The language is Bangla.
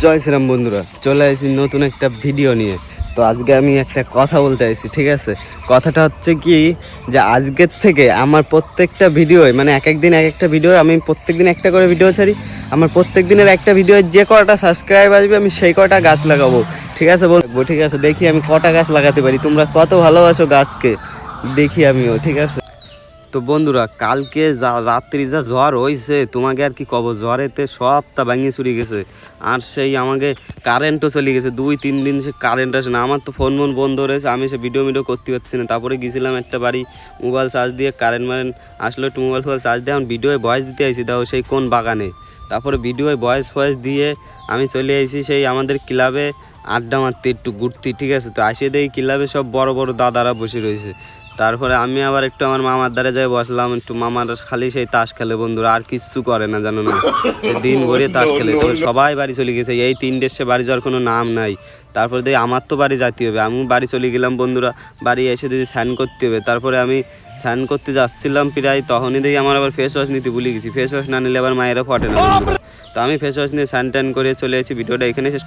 জয় শ্রীরাম বন্ধুরা, চলে আসি নতুন একটা ভিডিও নিয়ে। তো আজকে আমি একটা কথা বলতে আসছি, ঠিক আছে? কথাটা হচ্ছে কি, যে আজকের থেকে আমার প্রত্যেকটা ভিডিও মানে এক একদিন এক একটা ভিডিও, আমি প্রত্যেকদিন একটা করে ভিডিও ছাড়ি। আমার প্রত্যেক দিনের একটা ভিডিও যে কটা সাবস্ক্রাইব আসবে আমি সেই কটা গাছ লাগাবো, ঠিক আছে বলবো? ঠিক আছে, দেখি আমি কটা গাছ লাগাতে পারি। তোমরা কত ভালোবাসো গাছকে, দেখি আমিও, ঠিক আছে? তো বন্ধুরা, কালকে যা রাত্রি যা জ্বর হয়েছে তোমাকে আর কি কব, জ্বরেতে সবটা ভাঙিয়ে চুরি গেছে। আর সেই আমাকে কারেন্টও চলে গেছে, 2-3 দিন সে কারেন্ট আসে না। আমার তো ফোন বন্ধ রয়েছে, আমি সে ভিডিও করতে পারছি না। তারপরে গেছিলাম একটা বাড়ি, মোবাইল চার্জ দিয়ে কারেন্ট আসলো, একটু মোবাইল চার্জ দিয়ে আমি ভিডিওয় ভয়েস দিতে আইছি, তাও সেই কোন বাগানে। তারপরে ভিডিওয় ভয়েস দিয়ে আমি চলে আইছি সেই আমাদের ক্লাবে আড্ডা মারতে, একটু ঘুরতে, ঠিক আছে? তো আসে দেখি ক্লাবে সব বড় বড় দাদারা বসে রয়েছে। তারপরে আমি আবার একটু আমার মামার দ্বারে যাই বসলাম, একটু মামার খালি সেই তাস খেলে বন্ধুরা, আর কিচ্ছু করে না, জানো না? সে দিন ভরে তাস খেলে। তো সবাই বাড়ি চলে গেছে, এই 3 দেশে বাড়ি যাওয়ার কোনো নাম নাই। তারপরে দেখি আমার তো বাড়ি যেতে হবে, আমি বাড়ি চলে গেলাম বন্ধুরা। বাড়ি এসে দেখি স্নান করতে হবে। তারপরে আমি স্নান করতে যাচ্ছিলাম প্রায়, তখনই দেখি আমার আবার ফেস ওয়াশ নিতে ভুলে গেছি। ফেস ওয়াশ না নিলে আবার মায়েরা ফটে না বন্ধুরা। তো আমি ফেস ওয়াশ নিয়ে স্নান টান করে চলে এসেছি। ভিডিওটা এখানে শেষ